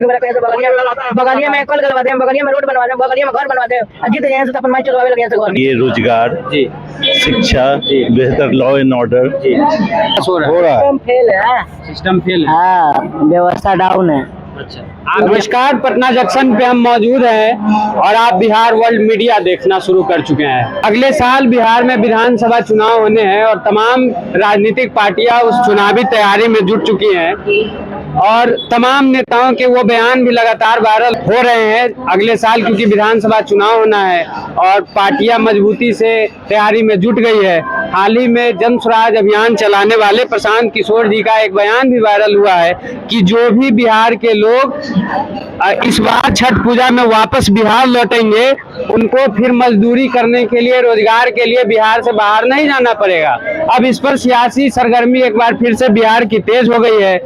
बगलिया में कल गलवा दे, बगलिया में रोड बनवा दे, बगलिया में घर बनवा दे। अजीत यहाँ से अपन माइक चलवावे लगे ऐसे घर। ये रोजगार, शिक्षा, बेहतर लॉ एंड ऑर्डर हो रहा है। सिस्टम फेल है। हाँ, व्यवस्था डाउन है। अच्छा, नमस्कार, पटना जंक्शन पे हम मौजूद हैं और आप बिहार वर्ल्ड मीडिया देखना शुरू कर चुके हैं। अगले साल बिहार में विधानसभा चुनाव होने हैं और तमाम राजनीतिक पार्टियां उस चुनावी तैयारी में जुट चुकी हैं और तमाम नेताओं के वो बयान भी लगातार वायरल हो रहे हैं अगले साल, क्योंकि विधानसभा चुनाव होना है और पार्टियां मजबूती से तैयारी में जुट गई है। हाल ही में जन स्वराज अभियान चलाने वाले प्रशांत किशोर जी का एक बयान भी वायरल हुआ है कि जो भी बिहार के लोग इस बार छठ पूजा में वापस बिहार लौटेंगे उनको फिर मजदूरी करने के लिए, रोजगार के लिए बिहार से बाहर नहीं जाना पड़ेगा। अब इस पर सियासी सरगर्मी एक बार फिर से बिहार की तेज हो गई है।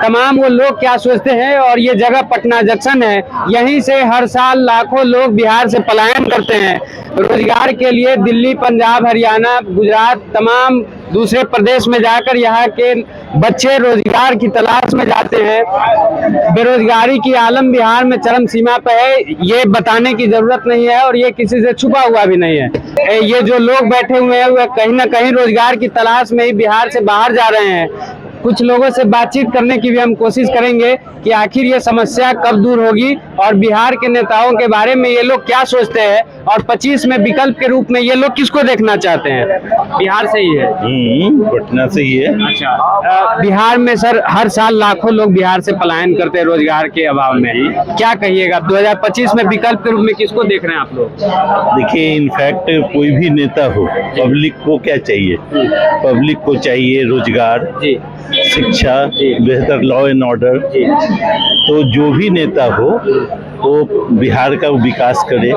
तमाम वो लोग क्या सोचते हैं, और ये जगह पटना जंक्शन है, यहीं से हर साल लाखों लोग बिहार से पलायन करते हैं रोजगार के लिए। दिल्ली, पंजाब, हरियाणा, गुजरात, तमाम दूसरे प्रदेश में जाकर यहाँ के बच्चे रोजगार की तलाश में जाते हैं। बेरोजगारी की आलम बिहार में चरम सीमा पर है, ये बताने की जरूरत नहीं है और ये किसी से छुपा हुआ भी नहीं है। ये जो लोग बैठे हुए हैं वह कहीं ना कहीं रोजगार की तलाश में ही बिहार से बाहर जा रहे हैं। कुछ लोगों से बातचीत करने की भी हम कोशिश करेंगे कि आखिर ये समस्या कब दूर होगी और बिहार के नेताओं के बारे में ये लोग क्या सोचते हैं और 25 में विकल्प के रूप में ये लोग किसको देखना चाहते हैं। बिहार से ही है, पटना से ही है। अच्छा, बिहार में सर हर साल लाखों लोग बिहार से पलायन करते हैं रोजगार के अभाव में, क्या कहिएगा 2025 में विकल्प के रूप में किसको देख रहे हैं आप लोग? देखिए, इनफैक्ट कोई भी नेता हो, पब्लिक को क्या चाहिए? पब्लिक को चाहिए रोजगार, शिक्षा, बेहतर लॉ एंड ऑर्डर। तो जो भी नेता हो वो बिहार का विकास करे,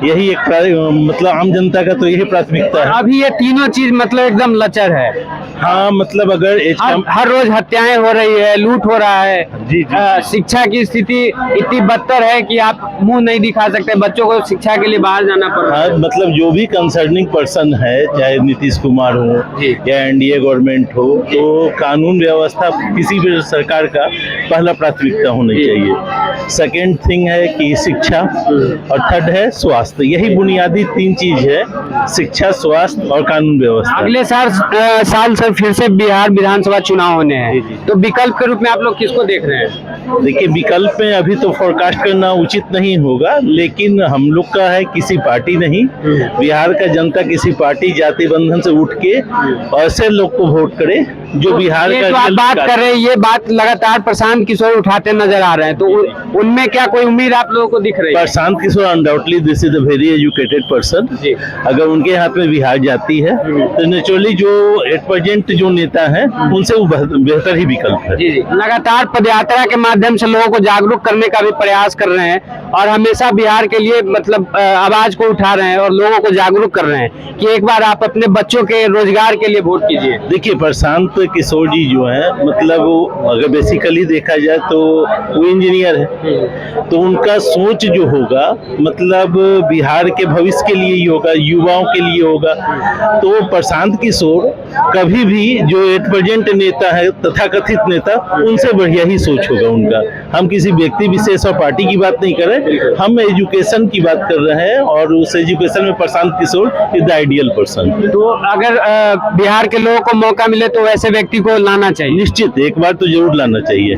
यही एक मतलब आम जनता का तो यही प्राथमिकता है। अभी ये तीनों चीज मतलब एकदम लचर है। हाँ, मतलब अगर हर रोज हत्याएं हो रही है, लूट हो रहा है। जी। शिक्षा की स्थिति इतनी बदतर है कि आप मुंह नहीं दिखा सकते, बच्चों को शिक्षा के लिए बाहर जाना पड़ रहा है। हाँ, मतलब जो भी कंसर्निंग पर्सन है, चाहे नीतीश कुमार हो या एनडीए गवर्नमेंट हो, तो कानून व्यवस्था किसी भी सरकार का पहला प्राथमिकता होनी चाहिए। सेकेंड थिंग है कि शिक्षा, और थर्ड है स्वास्थ्य। यही बुनियादी तीन चीज है, शिक्षा, स्वास्थ्य और कानून व्यवस्था। अगले साल से फिर से बिहार विधानसभा चुनाव होने हैं, तो विकल्प के रूप में आप लोग किसको देख रहे हैं? देखिए, विकल्प में अभी तो फोरकास्ट करना उचित नहीं होगा, लेकिन हम लोग का है किसी पार्टी नहीं, बिहार का जनता किसी पार्टी जाति बंधन से उठ के ऐसे लोग को वोट करे जो बिहार का। तो आप बात कर रहे हैं, ये बात लगातार प्रशांत किशोर उठाते नजर आ रहे हैं, तो उनमें क्या कोई उम्मीद आप लोगों को दिख रही है? Prashant Kishor undoubtedly this is a very educated person. अगर उनके हाथ में बिहार जाती है तो नेचुरली जो एट प्रेजेंट जो नेता है उनसे वो बेहतर ही विकल्प है। जी। लगातार पदयात्रा के माध्यम से लोगों को जागरूक करने का भी प्रयास कर रहे हैं और हमेशा बिहार के लिए मतलब आवाज को उठा रहे हैं और लोगों को जागरूक कर रहे हैं कि एक बार आप अपने बच्चों के रोजगार के लिए वोट कीजिए। देखिए, प्रशांत किशोर जी जो है, मतलब वो अगर बेसिकली देखा जाए तो वो इंजीनियर है, तो उनका सोच जो होगा मतलब बिहार के भविष्य के लिए ही होगा, युवाओं के लिए होगा। तो प्रशांत किशोर कभी भी जो एट प्रेजेंट नेता है, तथाकथित नेता, उनसे बढ़िया ही सोच होगा उनका। हम किसी व्यक्ति विशेष और पार्टी की बात नहीं कर रहे, हम एजुकेशन की बात कर रहे हैं और उस एजुकेशन में Prashant Kishor is the ideal person. तो अगर बिहार के लोगों को मौका मिले तो वैसे व्यक्ति को लाना चाहिए। निश्चित एक बार तो जरूर लाना चाहिए,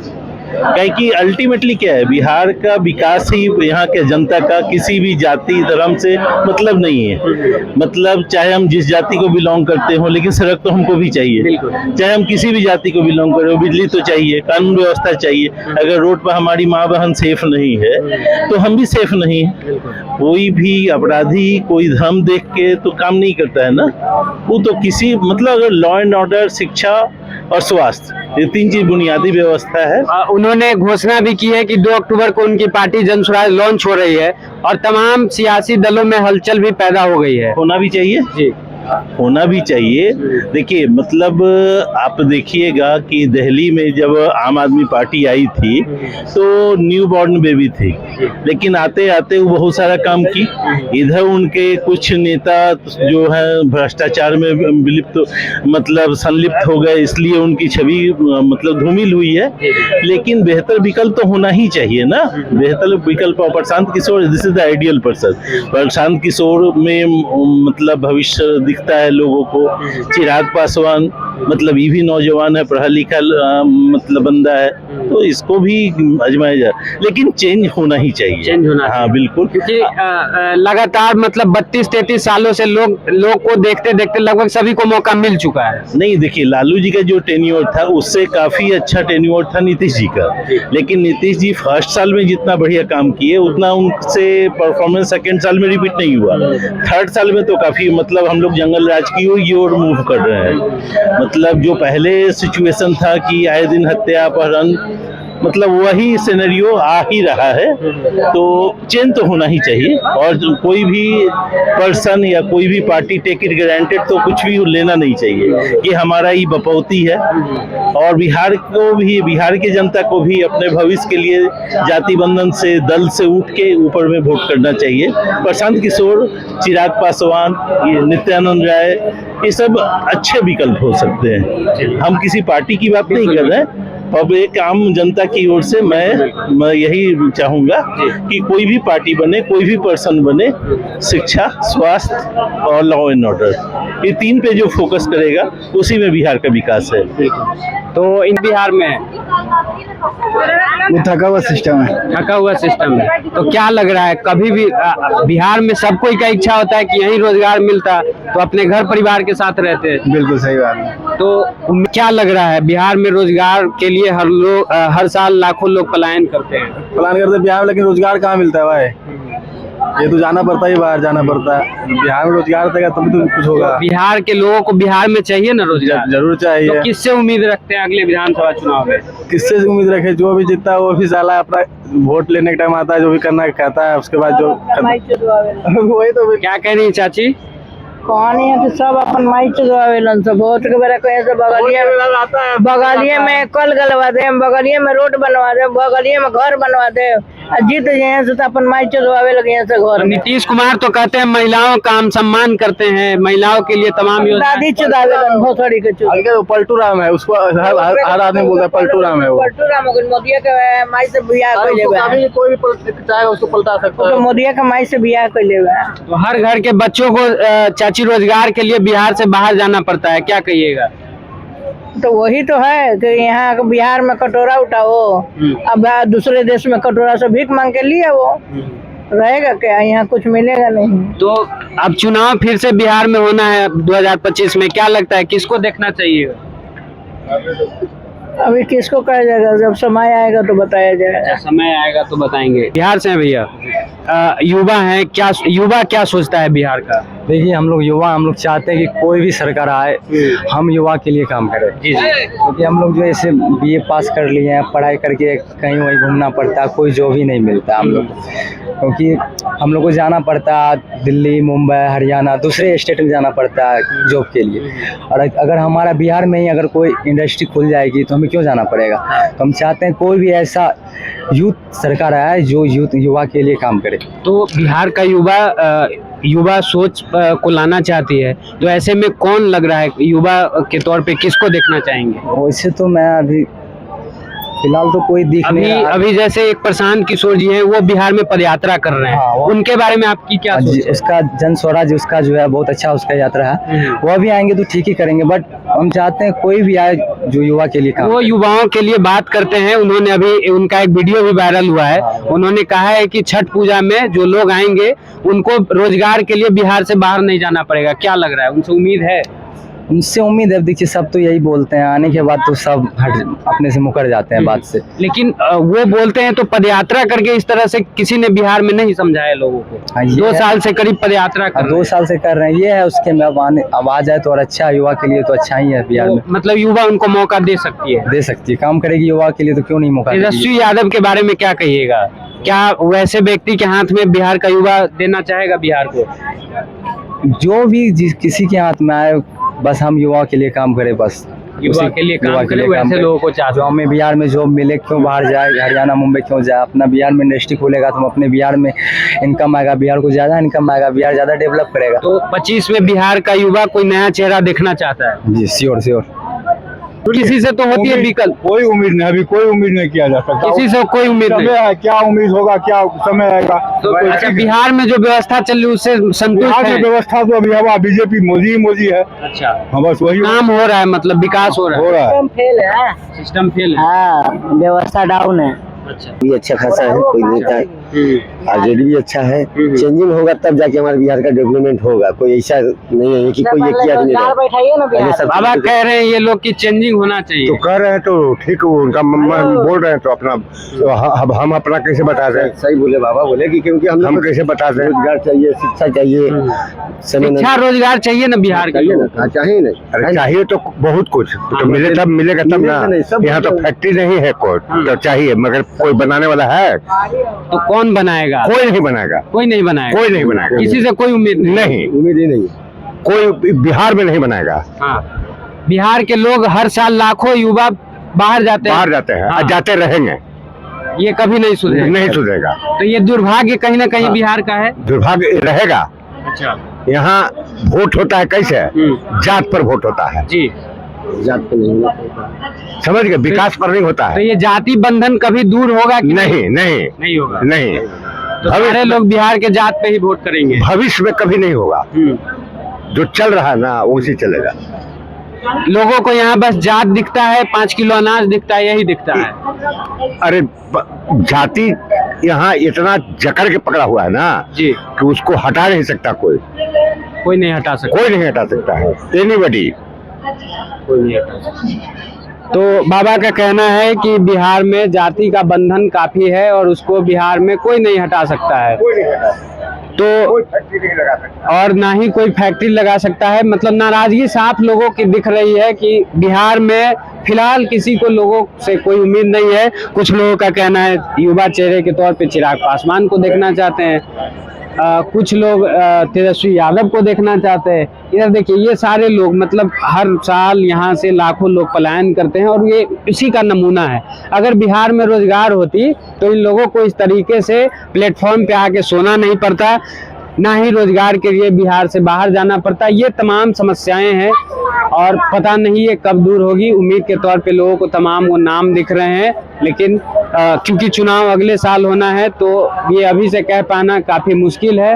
क्योंकि अल्टीमेटली क्या है, बिहार का विकास ही यहाँ के जनता का किसी भी जाति धर्म से मतलब नहीं है। मतलब चाहे हम जिस जाति को बिलोंग करते हो, लेकिन सड़क तो हमको भी चाहिए। चाहे हम किसी भी जाति को बिलोंग करें, बिजली तो चाहिए, कानून व्यवस्था चाहिए। अगर रोड पर हमारी माँ बहन सेफ नहीं है तो हम भी सेफ नहीं है। कोई भी अपराधी कोई धर्म देख के तो काम नहीं करता है ना, वो तो किसी मतलब अगर लॉ एंड ऑर्डर, शिक्षा और स्वास्थ्य, ये तीन चीज बुनियादी व्यवस्था है। उन्होंने घोषणा भी की है कि 2 अक्टूबर को उनकी पार्टी जन स्वराज लॉन्च हो रही है और तमाम सियासी दलों में हलचल भी पैदा हो गई है। होना भी चाहिए जी, होना भी चाहिए। देखिए, मतलब आप देखिएगा कि दिल्ली में जब आम आदमी पार्टी आई थी तो न्यू बॉर्न बेबी थी, लेकिन आते आते वो बहुत सारा काम की। इधर उनके कुछ नेता जो है भ्रष्टाचार में विलिप्त मतलब संलिप्त हो गए, इसलिए उनकी छवि मतलब धूमिल हुई है। लेकिन बेहतर विकल्प तो होना ही चाहिए ना, बेहतर विकल्प। और Prashant Kishor this is the ideal person. Prashant Kishor में मतलब भविष्य दिखता है लोगों को। चिराग पासवान मतलब ये भी नौजवान है, पढ़ा लिखा मतलब बंदा है, तो इसको भी आजमाया जाए। लेकिन चेंज होना ही चाहिए, चेंज होना हाँ बिल्कुल। क्योंकि लगातार मतलब 32-33 सालों से लोग को देखते देखते लगभग सभी को मौका मिल चुका है। नहीं देखिए, लालू जी का जो टेन्योर था उससे काफी अच्छा टेन्योर था नीतीश जी का। लेकिन नीतीश जी फर्स्ट साल में जितना बढ़िया काम किए उतना उनसे परफॉर्मेंस सेकेंड साल में रिपीट नहीं हुआ। थर्ड साल में तो काफी मतलब हम लोग जंगल राज की ओर मूव कर रहे हैं। मतलब जो पहले सिचुएशन था कि आए दिन हत्या अपहरण, मतलब वही सिनेरियो आ ही रहा है। तो चेंज तो होना ही चाहिए। और कोई भी पर्सन या कोई भी पार्टी टेक इट ग्रांटेड तो कुछ भी लेना नहीं चाहिए कि हमारा ही बपौती है। और बिहार की जनता को भी अपने भविष्य के लिए जाति बंधन से, दल से उठ के ऊपर में वोट करना चाहिए। प्रशांत किशोर, चिराग पासवान, ये नित्यानंद राय, ये सब अच्छे विकल्प हो सकते हैं। हम किसी पार्टी की बात नहीं कर रहे हैं। अब एक आम जनता की ओर से मैं यही चाहूंगा कि कोई भी पार्टी बने, कोई भी पर्सन बने, शिक्षा, स्वास्थ्य और लॉ एंड ऑर्डर, ये तीन पे जो फोकस करेगा उसी में बिहार का विकास है। तो इन बिहार में वो थका हुआ सिस्टम है। तो क्या लग रहा है, कभी भी बिहार में सबको का इच्छा होता है कि यहीं रोजगार मिलता तो अपने घर परिवार के साथ रहते। बिल्कुल सही बात है। तो क्या लग रहा है, बिहार में रोजगार के लिए हर साल लाखों लोग पलायन करते हैं बिहार में, लेकिन रोजगार कहाँ मिलता है भाई? ये तो जाना पड़ता है, बाहर जाना पड़ता है। बिहार में रोजगार देगा तभी तो कुछ होगा। बिहार के लोगों को बिहार में चाहिए ना रोजगार, जरूर चाहिए। तो किससे उम्मीद रखते हैं अगले विधानसभा चुनाव में? किससे उम्मीद रखे? जो भी जीतता है वो भी साला अपना वोट लेने के टाइम आता है, जो भी करना कहता है, उसके बाद जो वही तो। क्या कह रही है चाची? कहानी है कि सब अपन माई चुगवावेलन सब वोट के बेरा कहे से बगलिए में कल गलवा दे, बगलिए में रोड बनवा दे, बगलिए में घर बनवा दे। जीत जाए से तो अपन माई चुगवावे लगे से घर। नीतीश कुमार तो कहते हैं महिलाओं का हम सम्मान करते हैं, महिलाओं के लिए तमाम योजना। दादी चुदावेलन भोसड़ी के चुद। पलटू राम है, उसको हर आदमी बोलता है पलटू राम है। वो पलटू राम मोदी के माई से बियाह कर लेवे, कोई भी चाहे उसको पलटा सकता है। मोदी के माई से बियाह कर लेवे। तो हर घर के बच्चों को चाची रोजगार के लिए बिहार से बाहर जाना पड़ता है, क्या कहिएगा? तो वही तो है कि यहाँ बिहार में कटोरा उठाओ, अब दूसरे देश में कटोरा से भीख मांग के लिए वो रहेगा क्या? यहाँ कुछ मिलेगा नहीं। तो अब चुनाव फिर से बिहार में होना है 2025 में, क्या लगता है किसको देखना चाहिए? अभी किसको कहा जाएगा, जब समय आएगा तो बताया जाएगा। समय आएगा तो बताएंगे। बिहार से हैं भैया, युवा हैं, युवा क्या सोचता है बिहार का? देखिए, हम लोग युवा, हम लोग चाहते हैं कि कोई भी सरकार आए, हम युवा के लिए काम करें। क्योंकि हम लोग जो ऐसे BA पास कर लिए हैं, पढ़ाई करके कहीं वहीं घूमना पड़ता है, कोई जॉब ही नहीं मिलता हम लोग को। क्योंकि हम लोग को जाना पड़ता है दिल्ली, मुंबई, हरियाणा, दूसरे स्टेट में जाना पड़ता है जॉब के लिए। और अगर हमारा बिहार में ही अगर कोई इंडस्ट्री खुल जाएगी तो हमें क्यों जाना पड़ेगा? तो हम चाहते हैं कोई भी ऐसा यूथ सरकार आए जो युवा के लिए काम करे। तो बिहार का युवा सोच को लाना चाहती है, तो ऐसे में कौन लग रहा है युवा के तौर पे किसको देखना चाहेंगे? वैसे तो मैं अभी फिलहाल तो कोई दिख नहीं रहा। अभी जैसे एक प्रशांत किशोर जी हैं, वो बिहार में पदयात्रा कर रहे हैं। हाँ, उनके बारे में आपकी क्या सोच है? उसका जन स्वराज उसका जो है बहुत अच्छा उसका यात्रा है। वो भी आएंगे तो ठीक ही करेंगे, बट हम चाहते हैं कोई भी आए जो युवा के लिए काम। वो युवाओं के लिए बात करते हैं। उन्होंने अभी उनका एक वीडियो भी वायरल हुआ है। उन्होंने कहा है कि छठ पूजा में जो लोग आएंगे उनको रोजगार के लिए बिहार से बाहर नहीं जाना पड़ेगा। क्या लग रहा है, उनसे उम्मीद है? उनसे उम्मीद है। देखिए, सब तो यही बोलते हैं, आने के बाद तो सब अपने से मुकर जाते हैं बात से। लेकिन वो बोलते हैं तो पदयात्रा करके इस तरह से किसी ने बिहार में नहीं समझाया लोगों को। 2 साल से करीब पदयात्रा कर 2 साल से कर रहे हैं। ये है उसके में अब आ जाए तो और अच्छा, युवा के लिए तो अच्छा ही है बिहार में। मतलब युवा उनको मौका दे सकती है, काम करेगी युवा के लिए, तो क्यों नहीं मौका? तेजस्वी यादव के बारे में क्या कहिएगा? क्या वैसे व्यक्ति के हाथ में बिहार का युवा देना चाहेगा बिहार को? जो भी किसी के हाथ में आए, बस हम युवा के लिए काम करें बस। युवा के लिए युवा काम के करे, लिए काम वैसे करे। लोगों को चाहते जो हमें बिहार में जॉब मिले, क्यों बाहर जाए, हरियाणा मुंबई क्यों जाए, अपना बिहार में इंडस्ट्री खोलेगा तो हम अपने बिहार में इनकम आएगा, बिहार को ज्यादा इनकम आएगा, बिहार ज्यादा डेवलप करेगा। तो 25 में बिहार का युवा कोई नया चेहरा देखना चाहता है। जी श्योर श्योर। किसी से तो होती है विकल्प, कोई उम्मीद नहीं, अभी कोई उम्मीद नहीं किया जा सकता। किसी से कोई उम्मीद नहीं। समय है, क्या उम्मीद होगा, क्या समय आएगा। तो अच्छा, बिहार में जो व्यवस्था चल रही है उससे संतुष्ट बिहार है? में व्यवस्था तो अभी हवा बीजेपी मोदी है। अच्छा, हाँ, बस वही काम हो रहा है, मतलब विकास हो रहा हो है, रहा है। फेल है। सिस्टम फेल है। हाँ, व्यवस्था डाउन है। अच्छा, भी अच्छा खासा है, कोई नेता आरजेडी भी अच्छा है। चेंजिंग होगा तब जाके हमारे बिहार का डेवलपमेंट होगा। कोई ऐसा नहीं है कि कोई एक ही आदमी रहे। बैठाइए ना पहले सब बाबा कह रहे हैं ये लोग की चेंजिंग होना चाहिए। तो कह रहे हैं तो ठीक, उनका बोल रहे हैं तो अपना हम अपना कैसे बता रहे हैं। सही बोले बाबा, बोले कि क्योंकि हम कैसे बता रहे हैं। रोजगार चाहिए, शिक्षा चाहिए, समय नहीं शिक्षा रोजगार चाहिए ना बिहार के चाहिए लोगों ना, चाहिए नहीं। अरे चाहिए तो बहुत कुछ, तो मिले तब मिलेगा तब ना। नहीं, सब यहाँ तो फैक्ट्री नहीं है कोई, तो चाहिए, मगर कोई बनाने वाला है? को। तो कौन बनाएगा? कोई नहीं बनाएगा, कोई नहीं बनाएगा। कोई नहीं बनाएगा। किसी से कोई उम्मीद नहीं, उम्मीद ही नहीं। कोई बिहार में नहीं बनाएगा। हाँ, बिहार के लोग हर साल लाखों युवा बाहर जाते हैं, बाहर जाते हैं हाँ। और जाते रहेंगे, ये कभी नहीं सुधरेगा। नहीं सुधरेगा। तो ये दुर्भाग्य कहीं ना कहीं बिहार का है। दुर्भाग्य रहेगा। अच्छा, यहाँ वोट होता है कैसे? जात पर वोट होता है, जी। जात पे नहीं। समझ गए? विकास पर नहीं होता तो है। ये जाति बंधन कभी दूर होगा कि नहीं नहीं नहीं होगा? नहीं, तो सारे लोग बिहार के जात पे ही वोट करेंगे। भविष्य में कभी नहीं होगा। जो चल रहा है ना उसी चलेगा। लोगों को यहाँ बस जात दिखता है, 5 किलो अनाज दिखता है, यही दिखता है। अरे जाति यहाँ इतना जकड़ के पकड़ा हुआ है ना जी, कि उसको हटा नहीं सकता कोई। कोई नहीं हटा सकता। कोई नहीं हटा सकता है, एनीबॉडी। कोई नहीं हटा सकता। तो बाबा का कहना है कि बिहार में जाति का बंधन काफी है और उसको बिहार में कोई नहीं हटा सकता है। तो फैक्ट्री नहीं लगा सकता, और ना ही कोई फैक्ट्री लगा सकता है। मतलब नाराजगी साफ लोगों की दिख रही है कि बिहार में फिलहाल किसी को लोगों से कोई उम्मीद नहीं है। कुछ लोगों का कहना है युवा चेहरे के तौर पे चिराग पासवान को देखना चाहते हैं, कुछ लोग तेजस्वी यादव को देखना चाहते हैं। इधर देखिए, ये सारे लोग मतलब हर साल यहाँ से लाखों लोग पलायन करते हैं और ये इसी का नमूना है। अगर बिहार में रोजगार होती तो इन लोगों को इस तरीके से प्लेटफॉर्म पे आके सोना नहीं पड़ता, ना ही रोजगार के लिए बिहार से बाहर जाना पड़ता। ये तमाम समस्याएं हैं और पता नहीं ये कब दूर होगी। उम्मीद के तौर पे लोगों को तमाम वो नाम दिख रहे हैं, लेकिन क्योंकि चुनाव अगले साल होना है तो ये अभी से कह पाना काफी मुश्किल है।